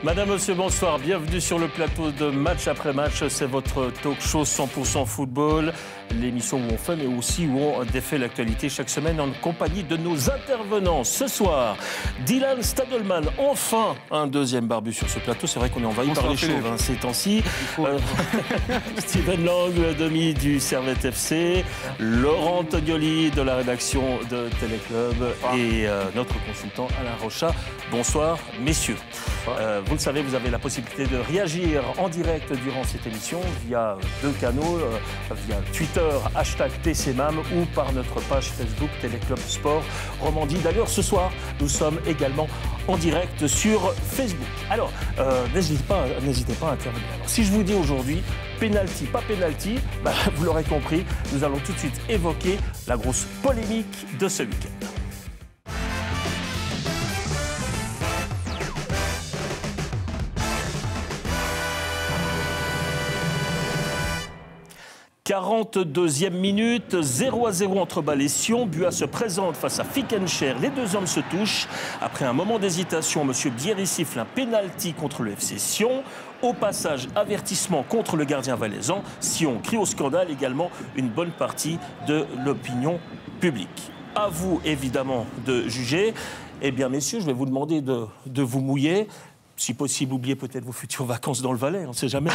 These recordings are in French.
Madame, monsieur, bonsoir. Bienvenue sur le plateau de Match après Match. C'est votre talk show 100% football. L'émission où on fait, mais aussi où on défait l'actualité chaque semaine en compagnie de nos intervenants. Ce soir, Dylan Stadelman, enfin un deuxième barbu sur ce plateau. C'est vrai qu'on est envahi par les chauves ces temps-ci. Steven Lang, le demi du Servette FC. Laurent Tognoli de la rédaction de Téléclub. Et notre consultant Alain Rochat. Bonsoir, messieurs. Vous le savez, vous avez la possibilité de réagir en direct durant cette émission via deux canaux, via Twitter, #TCMAM ou par notre page Facebook Téléclub Sport Romandie. D'ailleurs, ce soir, nous sommes également en direct sur Facebook. Alors, n'hésitez pas à intervenir. Alors, si je vous dis aujourd'hui, pénalty, pas pénalty, vous l'aurez compris, nous allons tout de suite évoquer la grosse polémique de ce week-end. 42e minute, 0-0 entre Bâle et Sion. Buat se présente face à Fickencher. Les deux hommes se touchent. Après un moment d'hésitation, M. Bierry siffle un pénalty contre le FC Sion. Au passage, avertissement contre le gardien valaisan. Sion crie au scandale, également une bonne partie de l'opinion publique. À vous, évidemment, de juger. Eh bien, messieurs, je vais vous demander de vous mouiller. Si possible, oubliez peut-être vos futures vacances dans le Valais. On ne sait jamais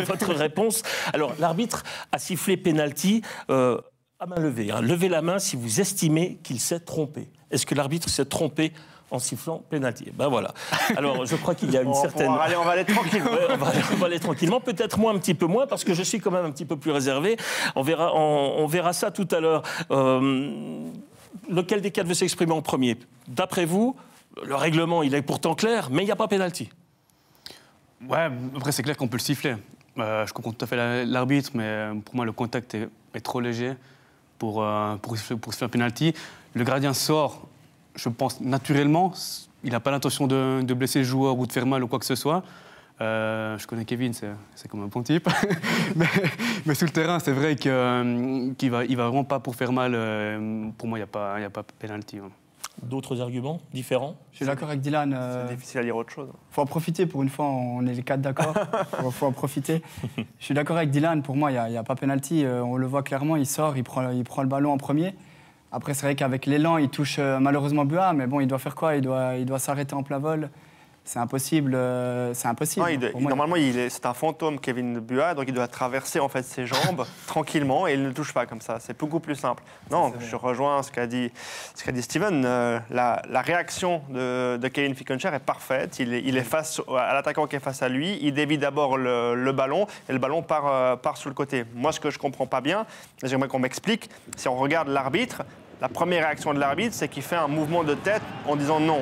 votre réponse. Alors, l'arbitre a sifflé pénalty à main levée. Levez la main si vous estimez qu'il s'est trompé. Est-ce que l'arbitre s'est trompé en sifflant pénalty? Ben voilà. Alors, je crois qu'il y a une certaine... On va aller tranquillement. Ouais, on va aller tranquillement. Peut-être moi un petit peu moins, parce que je suis quand même un petit peu plus réservé. On verra ça tout à l'heure. Lequel des quatre veut s'exprimer en premier? D'après vous, le règlement, il est pourtant clair, mais il n'y a pas pénalty. Ouais, après, c'est clair qu'on peut le siffler. Je comprends tout à fait l'arbitre, mais pour moi, le contact est trop léger pour siffler un pénalty. Le gardien sort, je pense, naturellement. Il n'a pas l'intention de blesser le joueur ou de faire mal ou quoi que ce soit. Je connais Kevin, c'est comme un bon type. mais sur le terrain, c'est vrai qu'il ne va vraiment pas pour faire mal. Pour moi, il n'y a pas pénalty. Ouais. D'autres arguments différents? Je suis d'accord avec Dylan. C'est difficile à lire autre chose. Il faut en profiter, pour une fois, on est les quatre d'accord. Il faut en profiter. Je suis d'accord avec Dylan, pour moi, il n'y a pas pénalty. On le voit clairement, il sort, il prend le ballon en premier. Après, c'est vrai qu'avec l'élan, il touche malheureusement Buat, mais bon, il doit faire quoi? Il doit s'arrêter en plein vol. C'est impossible. Non, normalement, c'est un fantôme, Kevin Buat, donc il doit traverser en fait ses jambes tranquillement et il ne touche pas comme ça. C'est beaucoup plus simple. Non, je rejoins ce qu'a dit Steven. La réaction de Kevin Fickencher est parfaite. Il est face à l'attaquant qui est face à lui. Il dévie d'abord le ballon et le ballon part sur le côté. Moi, ce que je ne comprends pas bien, j'aimerais qu'on m'explique, si on regarde l'arbitre, la première réaction de l'arbitre, c'est qu'il fait un mouvement de tête en disant non.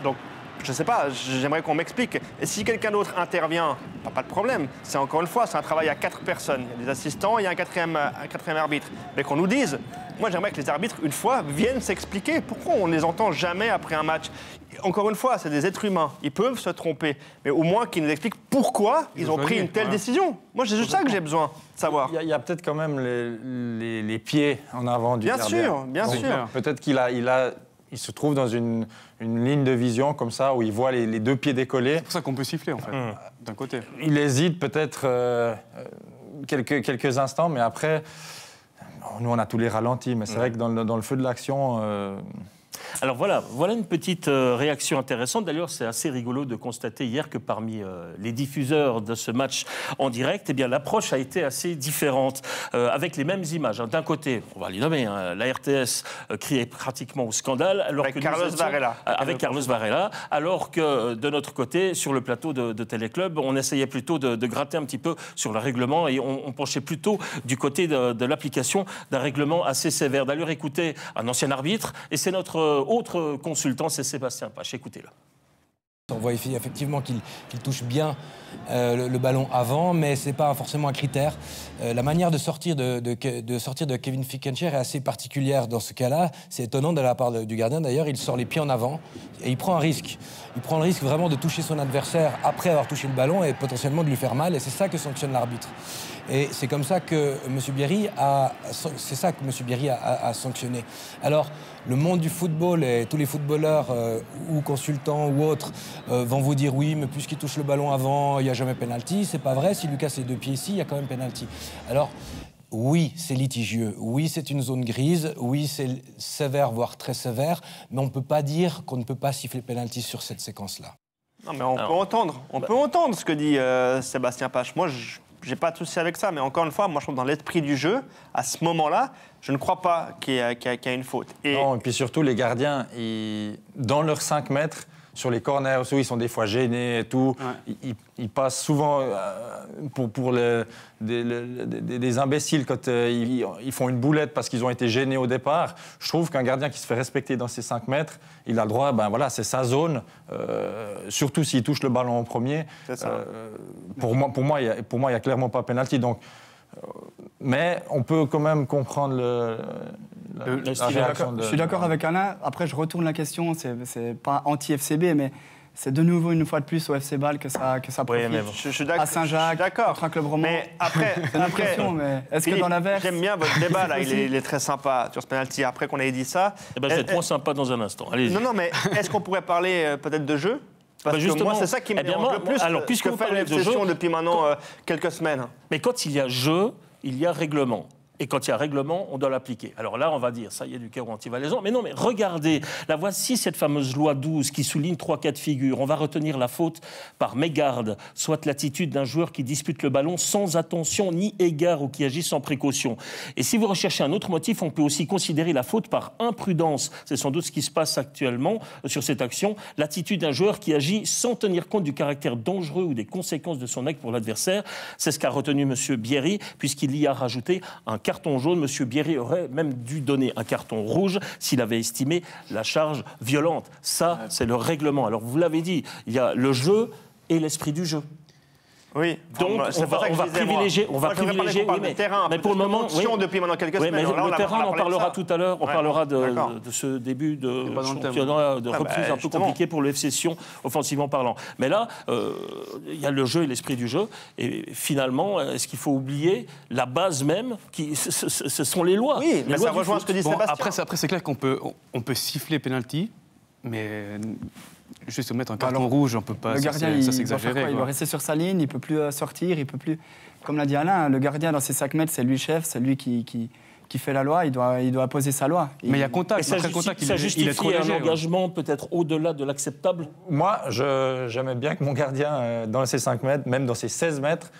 Donc, je ne sais pas, j'aimerais qu'on m'explique. Et si quelqu'un d'autre intervient, pas de problème. C'est encore une fois, c'est un travail à 4 personnes. Il y a des assistants, il y a un quatrième arbitre. Mais qu'on nous dise, moi j'aimerais que les arbitres, une fois, viennent s'expliquer. Pourquoi on ne les entend jamais après un match? Encore une fois, c'est des êtres humains. Ils peuvent se tromper. Mais au moins qu'ils nous expliquent pourquoi ils ont pris une telle décision. Moi, c'est juste ça que j'ai besoin de savoir. Il y a peut-être quand même les pieds en avant du gardien. Bien sûr. Peut-être il se trouve dans une ligne de vision comme ça, où il voit les deux pieds décollés. C'est pour ça qu'on peut siffler, en fait, d'un côté. Il hésite peut-être quelques instants, mais après, nous, on a tous les ralentis. Mais c'est vrai que dans le feu de l'action... Alors voilà une petite réaction intéressante. D'ailleurs, c'est assez rigolo de constater hier que parmi les diffuseurs de ce match en direct, eh bien, l'approche a été assez différente, avec les mêmes images. D'un côté, on va les nommer, la RTS criait pratiquement au scandale. Alors avec Carlos Varela. Avec Carlos Varela, alors que de notre côté, sur le plateau de Téléclub, on essayait plutôt de gratter un petit peu sur le règlement et on penchait plutôt du côté de l'application d'un règlement assez sévère. D'ailleurs, écoutez un ancien arbitre, et c'est notre autre consultant, c'est Sébastien Pache. Écoutez-le. On voit effectivement qu'il touche bien le ballon avant, mais ce n'est pas forcément un critère. La manière de sortir de Kevin Fickencher est assez particulière dans ce cas-là. C'est étonnant de la part du gardien. D'ailleurs, il sort les pieds en avant et il prend un risque. Il prend le risque vraiment de toucher son adversaire après avoir touché le ballon et potentiellement de lui faire mal. Et c'est ça que sanctionne l'arbitre. Et c'est comme ça que M. Bierry a sanctionné. Alors, le monde du football et tous les footballeurs ou consultants ou autres vont vous dire oui, mais puisqu'il touche le ballon avant, il n'y a jamais pénalty. C'est pas vrai. S'il lui casse les 2 pieds ici, il y a quand même pénalty. Alors, oui, c'est litigieux. Oui, c'est une zone grise. Oui, c'est sévère, voire très sévère. Mais on ne peut pas dire qu'on ne peut pas siffler pénalty sur cette séquence-là. Non, mais on peut entendre ce que dit Sébastien Pache. Moi, j'ai pas de souci avec ça, mais encore une fois, moi, je trouve dans l'esprit du jeu, à ce moment-là, je ne crois pas qu'il y a une faute. Non, et puis surtout, les gardiens, dans leurs 5 mètres, sur les corners, où ils sont des fois gênés et tout, ils passent souvent pour des imbéciles quand ils font une boulette parce qu'ils ont été gênés au départ. Je trouve qu'un gardien qui se fait respecter dans ses 5 mètres, il a le droit, c'est sa zone, surtout s'il touche le ballon en premier. Pour moi, il n'y a clairement pas pénalty. Donc, mais on peut quand même comprendre la réaction. Je suis d'accord avec Alain. Après, je retourne la question. C'est pas anti-FCB, mais c'est de nouveau, une fois de plus, au FC Bâle que ça profite. Oui, je suis d'accord. À Saint-Jacques, contre un club roman. Mais après, c'est une impression, mais est-ce que dans l'inverse... J'aime bien votre débat, là. Il est très sympa sur ce penalty. Après qu'on ait dit ça... je vais être moins sympa dans un instant. Allez-y. Non, mais est-ce qu'on pourrait parler peut-être de jeu ? Parce que moi, c'est ça qui me dérange le plus. Alors, puisque vous parlez de jeu, depuis maintenant quelques semaines. Mais quand il y a jeu, il y a règlement. Et quand il y a règlement, on doit l'appliquer. Alors là, on va dire, ça y est, du carreau anti-valaisan. Mais non, mais regardez, là, voici cette fameuse loi 12 qui souligne 3 cas de figure. On va retenir la faute par mégarde, soit l'attitude d'un joueur qui dispute le ballon sans attention ni égard ou qui agit sans précaution. Et si vous recherchez un autre motif, on peut aussi considérer la faute par imprudence. C'est sans doute ce qui se passe actuellement sur cette action. L'attitude d'un joueur qui agit sans tenir compte du caractère dangereux ou des conséquences de son acte pour l'adversaire. C'est ce qu'a retenu M. Bierry, puisqu'il y a rajouté un carton jaune. M. Bierry aurait même dû donner un carton rouge s'il avait estimé la charge violente. Ça, c'est le règlement. Alors, vous l'avez dit, il y a le jeu et l'esprit du jeu. Oui. Donc, on va privilégier. Mais pour le moment, depuis maintenant quelques semaines. Mais le terrain, on en parlera tout à l'heure. On parlera de ce début de championnat, de reprise un peu compliqué pour le FC Sion, offensivement parlant. Mais là, il y a le jeu et l'esprit du jeu. Et finalement, est-ce qu'il faut oublier la base même ce sont les lois. Oui, mais ça rejoint ce que dit Sébastien. Après, c'est clair qu'on peut siffler penalty, mais juste mettre un carton rouge, on peut pas. Le gardien, ça c'est exagéré. Il va rester sur sa ligne, il peut plus sortir, il peut plus. Comme l'a dit Alain, le gardien dans ses 5 mètres, c'est lui le chef, c'est lui qui fait la loi. Il doit poser sa loi. Mais il y a contact. Ça justifie un engagement peut-être au-delà de l'acceptable. Moi, j'aimais bien que mon gardien, dans ses 5 mètres, même dans ses 16 mètres,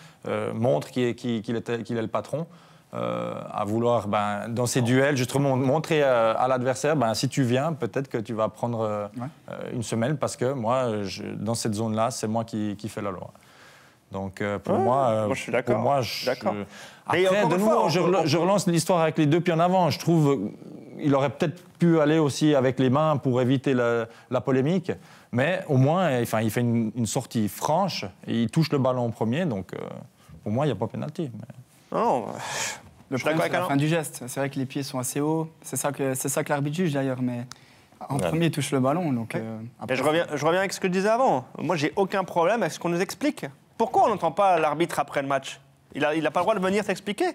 montre qu'il est le patron. À vouloir, dans ces duels, justement, montrer à l'adversaire, si tu viens, peut-être que tu vas prendre une semelle, parce que moi, dans cette zone-là, c'est moi qui fais la loi. Donc, pour moi, je suis d'accord. Après, de nouveau, je relance l'histoire avec les 2 pieds en avant. Je trouve qu'il aurait peut-être pu aller aussi avec les mains pour éviter la polémique. Mais au moins, il fait une sortie franche et il touche le ballon en premier. Donc, pour moi, il n'y a pas pénalty. Mais... Non. Le problème, c'est la fin du geste. C'est vrai que les pieds sont assez hauts. C'est ça que l'arbitre juge d'ailleurs. Mais en premier, il touche le ballon. Donc, après, je reviens avec ce que je disais avant. Moi, j'ai aucun problème avec ce qu'on nous explique. Pourquoi on n'entend pas l'arbitre après le match ? Il n'a pas le droit de venir s'expliquer ?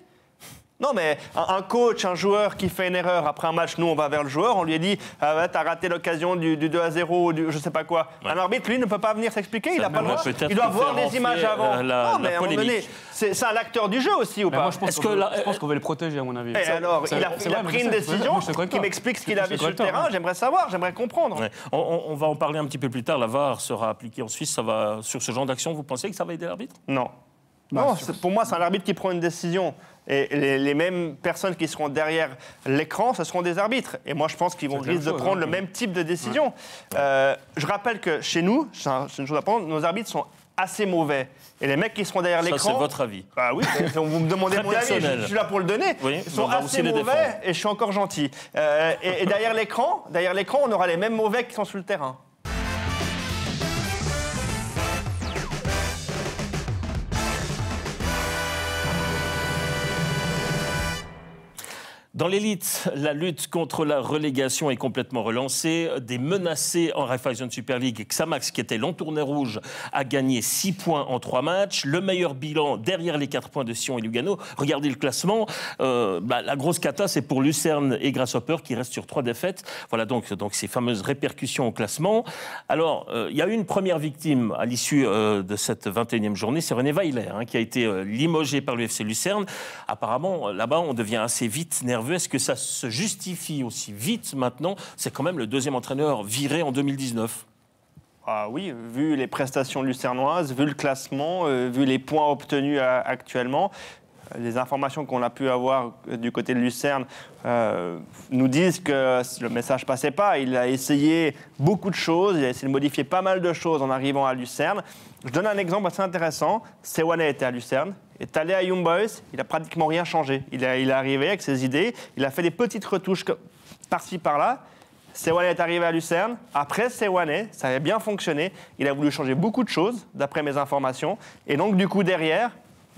Non, mais un coach, un joueur qui fait une erreur après un match, nous, on va vers le joueur, on lui a dit t'as raté l'occasion du 2-0, du je sais pas quoi. Ouais. Un arbitre, lui, ne peut pas venir s'expliquer, il n'a pas le droit. Il doit voir des images avant. Non, mais à un moment donné, c'est un acteur du jeu aussi, ou pas ? Moi, je pense qu'on va le protéger, à mon avis. Et alors, il a pris une décision qui m'explique ce qu'il a vu sur le terrain. J'aimerais savoir, j'aimerais comprendre. Ouais. On va en parler un petit peu plus tard. La VAR sera appliquée en Suisse. Ça va, sur ce genre d'action, vous pensez que ça va aider l'arbitre ? Non. Non, pour moi, c'est un arbitre qui prend une décision. Et les mêmes personnes qui seront derrière l'écran, ce seront des arbitres. Et moi, je pense qu'ils risquent de prendre le même type de décision. Ouais. Je rappelle que chez nous, c'est une chose à prendre, nos arbitres sont assez mauvais. Et les mecs qui seront derrière l'écran... Ça, c'est votre avis. Ah oui, vous me demandez mon avis, je suis là pour le donner. Oui, ils sont assez mauvais et je suis encore gentil. Et derrière l'écran, on aura les mêmes mauvais qui sont sur le terrain. Dans l'élite, la lutte contre la relégation est complètement relancée. Des menacés en Raiffeisen Super League, Xamax, qui était l'entourné rouge, a gagné 6 points en 3 matchs. Le meilleur bilan derrière les 4 points de Sion et Lugano. Regardez le classement. La grosse cata, c'est pour Lucerne et Grasshopper qui restent sur 3 défaites. Voilà donc ces fameuses répercussions au classement. Alors, il y a eu une première victime à l'issue de cette 21e journée, c'est René Weiler, qui a été limogé par l'UFC Lucerne. Apparemment, là-bas, on devient assez vite nerveux. Est-ce que ça se justifie aussi vite maintenant? C'est quand même le 2e entraîneur viré en 2019. Ah oui, vu les prestations lucernoises, vu le classement, vu les points obtenus actuellement, les informations qu'on a pu avoir du côté de Lucerne nous disent que le message passait pas. Il a essayé beaucoup de choses, il a essayé de modifier pas mal de choses en arrivant à Lucerne. Je donne un exemple assez intéressant. Sewane était à Lucerne, est allé à Young Boys, il a pratiquement rien changé. Il est arrivé avec ses idées, il a fait des petites retouches par-ci par-là. Sewane est arrivé à Lucerne. Après Sewane, ça avait bien fonctionné. Il a voulu changer beaucoup de choses, d'après mes informations. Et donc, du coup, derrière,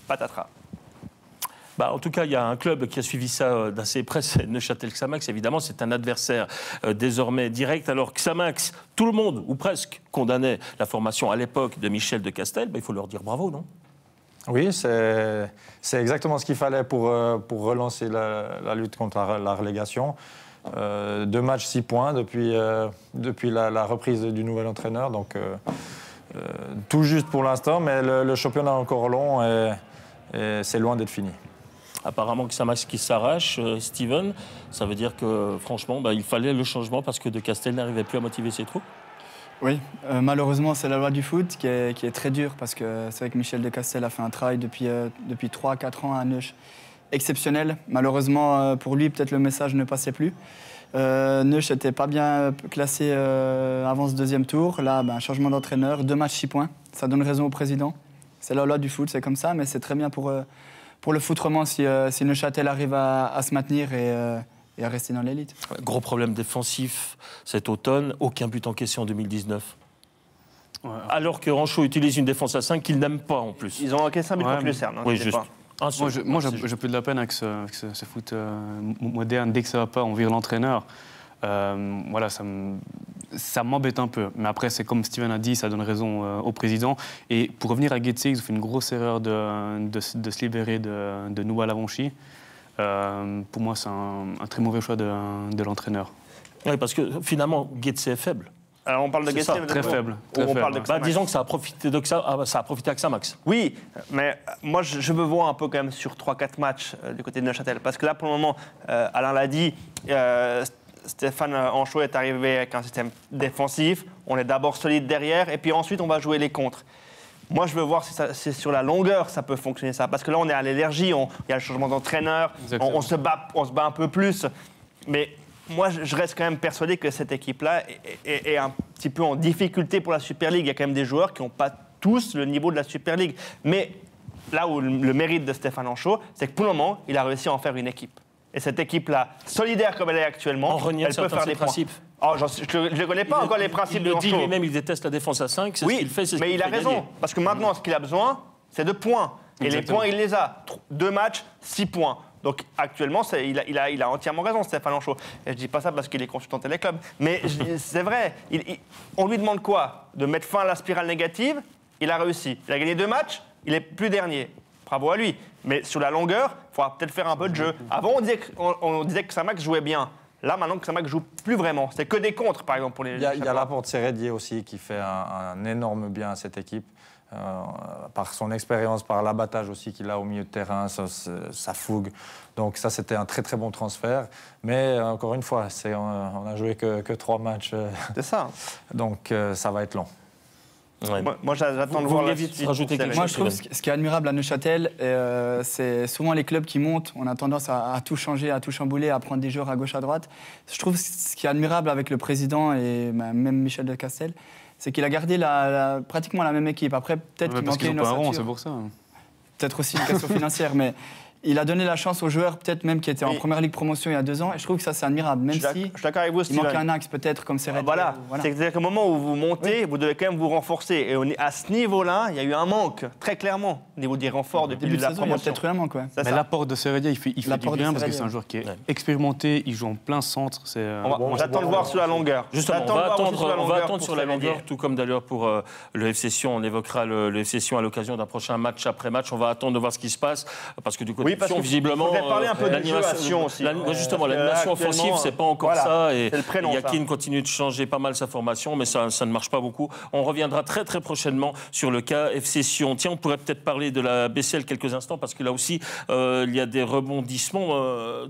patatras. En tout cas, il y a un club qui a suivi ça d'assez près, c'est Neuchâtel Xamax. Évidemment, c'est un adversaire désormais direct. Alors Xamax, tout le monde, ou presque, condamnait la formation à l'époque de Michel de Castel. Il faut leur dire bravo, non? Oui, c'est exactement ce qu'il fallait pour relancer la lutte contre la relégation. 2 matchs, 6 points depuis la reprise du nouvel entraîneur. Donc, tout juste pour l'instant, mais le championnat est encore long et c'est loin d'être fini. Apparemment que Xamax qui s'arrache, Steven, ça veut dire que franchement, il fallait le changement parce que De Castel n'arrivait plus à motiver ses troupes. Oui, malheureusement, c'est la loi du foot qui est très dure parce que c'est vrai que Michel de Castel a fait un travail depuis 3-4 ans à Neuch exceptionnel. Malheureusement, pour lui, peut-être le message ne passait plus. Neuch n'était pas bien classé avant ce 2e tour. Là, un changement d'entraîneur, 2 matchs, 6 points. Ça donne raison au président. C'est la loi du foot, c'est comme ça, mais c'est très bien pour le foot roman si Neuchâtel arrive à se maintenir et à rester dans l'élite. Gros problème défensif cet automne, aucun but encaissé en 2019. Ouais. Alors que Rancho utilise une défense à 5 qu'il n'aime pas en plus. Ils ont encaissé un but contre Lucerne. Oui, juste. Moi, j'ai plus de la peine avec ce foot moderne. Dès que ça va pas, on vire l'entraîneur. Voilà, ça m'embête un peu. Mais après, c'est comme Steven a dit, ça donne raison au président. Et pour revenir à Getse, ils ont fait une grosse erreur de se libérer de Nouba Lavanchy. Pour moi, c'est un très mauvais choix de l'entraîneur. Oui, parce que finalement, Getse est faible. Alors on parle de Getse, très faible. Disons que ça a profité à Xamax. Oui, mais moi je me vois un peu quand même sur 3-4 matchs du côté de Neuchâtel. Parce que là, pour le moment, Alain l'a dit, Stéphane Anchaud est arrivé avec un système défensif. On est d'abord solide derrière et puis ensuite on va jouer les contres. Moi, je veux voir si sur la longueur ça peut fonctionner ça. Parce que là, on est à l'énergie, il y a le changement d'entraîneur, on se bat un peu plus. Mais moi, je reste quand même persuadé que cette équipe-là est un petit peu en difficulté pour la Super League. Il y a quand même des joueurs qui n'ont pas tous le niveau de la Super League. Mais là où le mérite de Stéphane Anchaud, c'est que pour le moment, il a réussi à en faire une équipe. Et cette équipe-là, solidaire comme elle est actuellement, elle peut faire des principes. Oh, je ne connais pas encore les principes de Anchaud. Il dit lui-même, il déteste la défense à 5, c'est ce qu'il fait, c'est ce mais qu'il il a fait raison, gagner. parce que maintenant, ce qu'il a besoin, c'est de points. Et exactement. Les points, il les a. 2 matchs, 6 points. Donc actuellement, il a entièrement raison, Stéphane Anchaud. Et je ne dis pas ça parce qu'il est consultant téléclub. Mais c'est vrai, on lui demande quoi? De mettre fin à la spirale négative. Il a réussi. Il a gagné 2 matchs, il est plus dernier. Bravo à lui. Mais sur la longueur, il faudra peut-être faire un peu de jeu. Avant, on disait que Xamax jouait bien. Là, maintenant, Xamax joue plus vraiment. C'est que des contres, par exemple, pour les... Il y a Laporte Seredier aussi qui fait un énorme bien à cette équipe. Par son expérience, par l'abattage aussi qu'il a au milieu de terrain, sa fougue. Donc ça, c'était un très très bon transfert. Mais encore une fois, on n'a joué que 3 matchs. C'est ça. Donc ça va être long. Ouais. Moi, j'attends de voir la suite. Moi, je trouve ce qui est admirable à Neuchâtel, c'est souvent les clubs qui montent. On a tendance à tout changer, à tout chambouler, à prendre des joueurs à gauche, à droite. Je trouve ce qui est admirable avec le président et même Michel de Castel, c'est qu'il a gardé pratiquement la même équipe. Après, peut-être qu'il manquait une ossature. C'est pour ça. Peut-être aussi une question financière, mais il a donné la chance aux joueurs, peut-être même qui étaient en première ligue promotion il y a 2 ans. Et je trouve que ça, c'est admirable. Même si je suis d'accord avec vous, il Steven. manque un axe, peut-être, comme Serret. Voilà. C'est-à-dire qu'au moment où vous montez, vous devez quand même vous renforcer. Et à ce niveau-là, il y a eu un manque, très clairement, au niveau des renforts depuis début de la saison, il y a peut-être eu un manque. Mais l'apport de Seredia, il fait du bien parce que c'est un joueur qui est expérimenté, il joue en plein centre. J'attends de voir sur la longueur. Justement, on va attendre sur la longueur, tout comme d'ailleurs pour le FC Sion. On évoquera le FC Sion à l'occasion d'un prochain match après match. On va attendre de voir ce qui se passe parce que du côté de Sion, visiblement, il faudrait parler un peu d'animation aussi. Justement, l'animation offensive, c'est pas encore ça. Et Yakin continue de changer pas mal sa formation, mais ça ne marche pas beaucoup. On reviendra très très prochainement sur le cas FC Sion. Tiens, on pourrait peut-être parler de la BCL quelques instants parce que là aussi, il y a des rebondissements.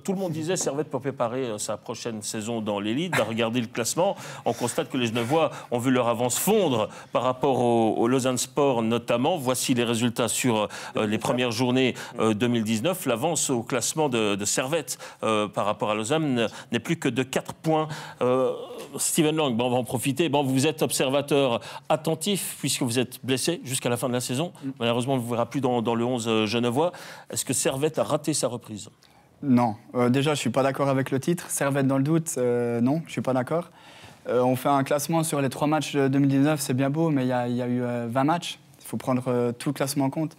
Tout le monde disait Servette pour préparer sa prochaine saison dans l'élite, va regarder le classement. On constate que les Genevois ont vu leur avance fondre par rapport au Lausanne Sport notamment. Voici les résultats sur les premières journées 2019. L'avance au classement de Servette par rapport à Lausanne n'est plus que de 4 points. Steven Lang, on va en profiter. Vous êtes observateur attentif puisque vous êtes blessé jusqu'à la fin de la saison. Malheureusement, on ne vous verra plus dans le 11 genevois. Est-ce que Servette a raté sa reprise ? Non. Déjà, je ne suis pas d'accord avec le titre. Servette dans le doute, non, je ne suis pas d'accord. On fait un classement sur les 3 matchs de 2019, c'est bien beau, mais il y a eu 20 matchs. Il faut prendre tout le classement en compte.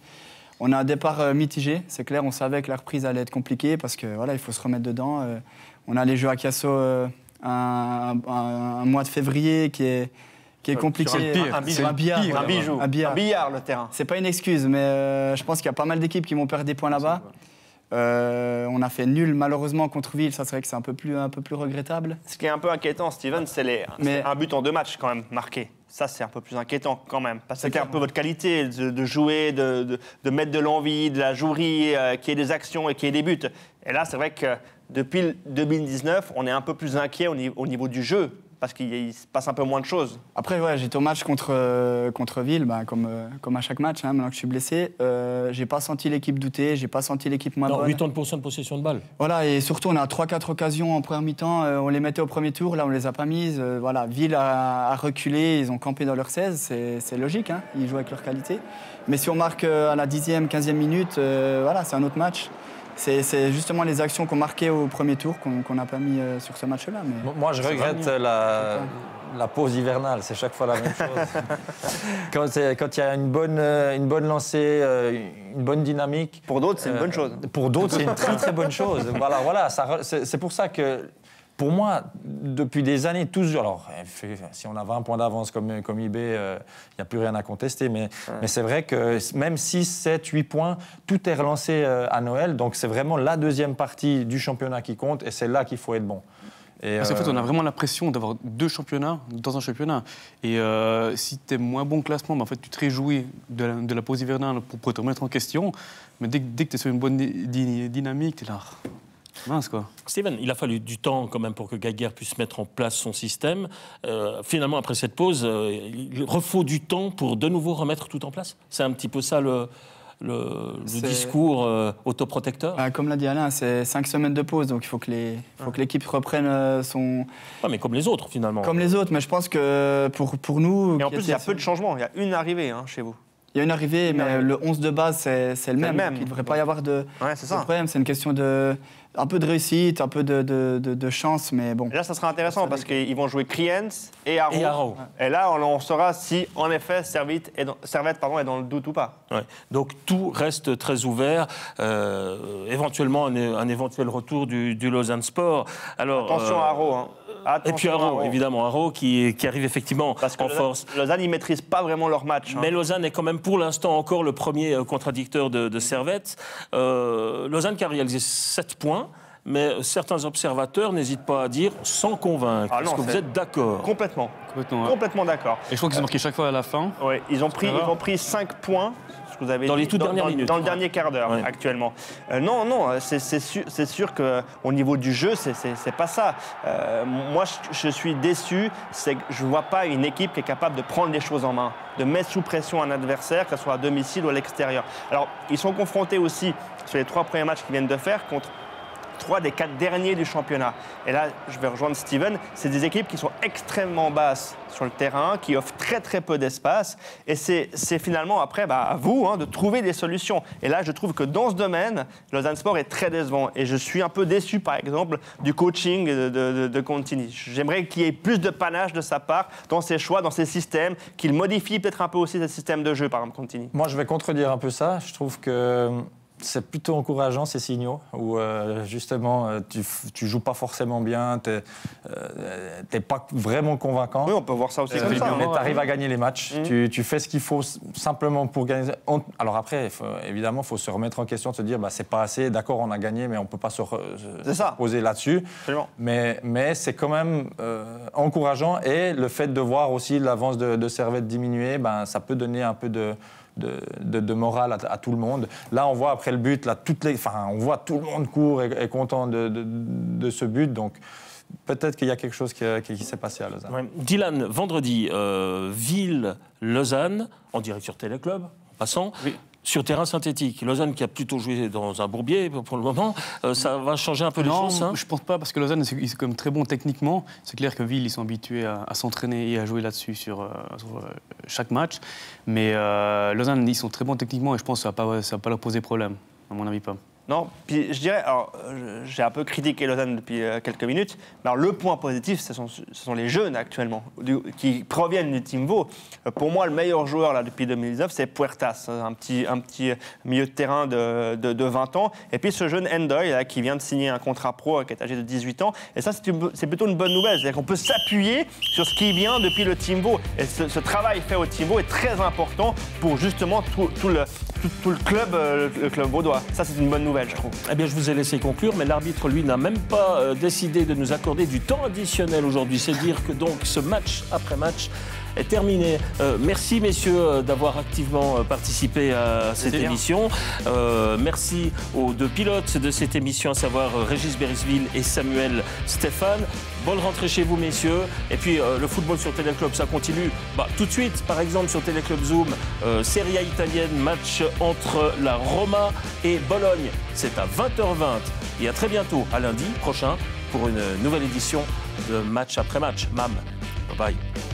On a un départ mitigé, c'est clair. On savait que la reprise allait être compliquée parce que il faut se remettre dedans. On a les Jeux à Casso un mois de février qui est compliqué. Un billard, le terrain. C'est pas une excuse, mais je pense qu'il y a pas mal d'équipes qui vont perdre des points là-bas. On a fait nul malheureusement contre Ville, ça c'est vrai que c'est un peu plus regrettable. Ce qui est un peu inquiétant, Steven, c'est un but en 2 matchs quand même marqué. Ça, c'est un peu plus inquiétant quand même. Parce que c'est un peu votre qualité de jouer, de mettre de l'envie, de la jouerie, qu'il y ait des actions et qu'il y ait des buts. Et là, c'est vrai que depuis 2019, on est un peu plus inquiet au niveau du jeu. Parce qu'il se passe un peu moins de choses. Après, j'étais au match contre Ville, comme à chaque match, maintenant que je suis blessé. J'ai pas senti l'équipe douter, j'ai pas senti l'équipe moins bonne. 80% de possession de balle. Voilà, et surtout, on a 3-4 occasions en première mi-temps. On les mettait au premier tour, là, on les a pas mises. Ville a reculé, ils ont campé dans leur 16, c'est logique, ils jouent avec leur qualité. Mais si on marque à la 10e, 15e minute, c'est un autre match. C'est justement les actions qu'on marquait au premier tour qu'on n'a pas mis sur ce match-là. Mais moi, je regrette la pause hivernale. C'est chaque fois la même chose. Quand il y a une bonne lancée, une bonne dynamique. Pour d'autres, c'est une bonne chose. Pour d'autres, c'est une très très bonne chose. Voilà, c'est pour ça que. Pour moi, depuis des années, toujours. Alors, si on a 20 points d'avance comme IB, il n'y a plus rien à contester. Mais c'est vrai que même 6, 7, 8 points, tout est relancé à Noël. Donc, c'est vraiment la deuxième partie du championnat qui compte. Et c'est là qu'il faut être bon. Parce qu'en fait, on a vraiment l'impression d'avoir 2 championnats dans un championnat. Et si tu es moins bon classement, en fait, tu te réjouis de la pause hivernale pour te remettre en question. Mais dès que tu es sur une bonne dynamique, tu es là. Mince, quoi. Steven, il a fallu du temps quand même pour que Geiger puisse mettre en place son système. Finalement, après cette pause, il refaut du temps pour de nouveau remettre tout en place. C'est un petit peu ça le discours autoprotecteur. Comme l'a dit Alain, c'est 5 semaines de pause, donc il faut que l'équipe reprenne son... mais comme les autres, finalement. Comme les autres, mais je pense que pour nous... Et en plus, il y a peu de changements. Il y a une arrivée chez vous. Il y a une arrivée, mais le 11 de base, c'est le même. Il ne devrait pas y avoir de problème. C'est une question un peu de réussite, un peu de chance, mais bon. Et là, ça sera intéressant parce qu'ils vont jouer Kriens et Haro. Et là, on saura si, en effet, Servette est dans le doute ou pas. Ouais. Donc, tout reste très ouvert. Éventuellement, un éventuel retour du Lausanne Sport. Alors, attention à Haro. Et puis Haro, évidemment. Haro qui arrive effectivement en force. Lausanne, ils ne maîtrisent pas vraiment leur match. Mais Lausanne est quand même, pour l'instant, encore le premier contradicteur de Servette. Lausanne qui a réalisé 7 points. Mais certains observateurs n'hésitent pas à dire sans convaincre. Est-ce que vous êtes d'accord ? Complètement. Complètement d'accord. Et je crois qu'ils ont marqué chaque fois à la fin. Oui, ils ont pris 5 points. Vous avez dans les toutes dernières minutes. Dans le dernier quart d'heure, actuellement. Non, c'est sûr qu'au niveau du jeu, c'est pas ça. Moi, je suis déçu. C'est que je ne vois pas une équipe qui est capable de prendre les choses en main, de mettre sous pression un adversaire, que ce soit à domicile ou à l'extérieur. Alors, ils sont confrontés aussi, sur les 3 premiers matchs qu'ils viennent de faire, contre 3 des 4 derniers du championnat. Et là, je vais rejoindre Steven, c'est des équipes qui sont extrêmement basses sur le terrain, qui offrent très très peu d'espace. Et c'est finalement après à vous de trouver des solutions. Et là, je trouve que dans ce domaine, Lausanne Sport est très décevant. Et je suis un peu déçu, par exemple, du coaching de Contini. J'aimerais qu'il y ait plus de panache de sa part dans ses choix, dans ses systèmes, qu'il modifie peut-être un peu aussi ses systèmes de jeu, par exemple, Contini. Moi, je vais contredire un peu ça. Je trouve que c'est plutôt encourageant, ces signaux, où justement, tu joues pas forcément bien, t'es pas vraiment convaincant. Oui, on peut voir ça aussi comme ça. Mais tu arrives à gagner les matchs, tu fais ce qu'il faut simplement pour gagner. Alors après, évidemment, il faut se remettre en question, de se dire, c'est pas assez, d'accord, on a gagné, mais on peut pas se poser là-dessus. Mais c'est quand même encourageant, et le fait de voir aussi l'avance de Servette diminuer, ça peut donner un peu de morale à tout le monde. Là, on voit après le but, là, on voit tout le monde court et est content de ce but. Donc, peut-être qu'il y a quelque chose qui s'est passé à Lausanne. Ouais. Dylan, vendredi, Ville-Lausanne, en direct sur Téléclub, en passant. Oui. Sur terrain synthétique, Lausanne qui a plutôt joué dans un bourbier pour le moment, ça va changer un peu les choses. Non, je ne pense pas, parce que Lausanne, ils sont quand même très bons techniquement. C'est clair que Ville, ils sont habitués à s'entraîner et à jouer là-dessus sur chaque match. Mais Lausanne, ils sont très bons techniquement, et je pense que ça va pas leur poser problème, à mon avis pas. Non, puis je dirais, alors j'ai un peu critiqué Lausanne depuis quelques minutes, mais alors le point positif, ce sont les jeunes actuellement, qui proviennent du Team Vaud. Pour moi, le meilleur joueur là, depuis 2019, c'est Puertas, un petit milieu de terrain de 20 ans. Et puis ce jeune Endoy, là, qui vient de signer un contrat pro, qui est âgé de 18 ans. Et ça, c'est plutôt une bonne nouvelle. C'est-à-dire qu'on peut s'appuyer sur ce qui vient depuis le Team Vaud. Et ce travail fait au Team Vaud est très important pour justement tout le club vaudois. Ça, c'est une bonne nouvelle, je trouve. Eh bien, je vous ai laissé conclure, mais l'arbitre, lui, n'a même pas décidé de nous accorder du temps additionnel aujourd'hui. C'est dire que donc ce match après match est terminé. Merci, messieurs, d'avoir activement participé à cette émission. Merci aux deux pilotes de cette émission, à savoir Régis Berisville et Samuel Stéphane. Bonne rentrée chez vous, messieurs. Et puis, le football sur Téléclub, ça continue. Tout de suite, par exemple, sur Téléclub Zoom, Serie A italienne, match entre la Roma et Bologne. C'est à 20h20. Et à très bientôt, à lundi prochain, pour une nouvelle édition de Match après match. Mam, bye bye.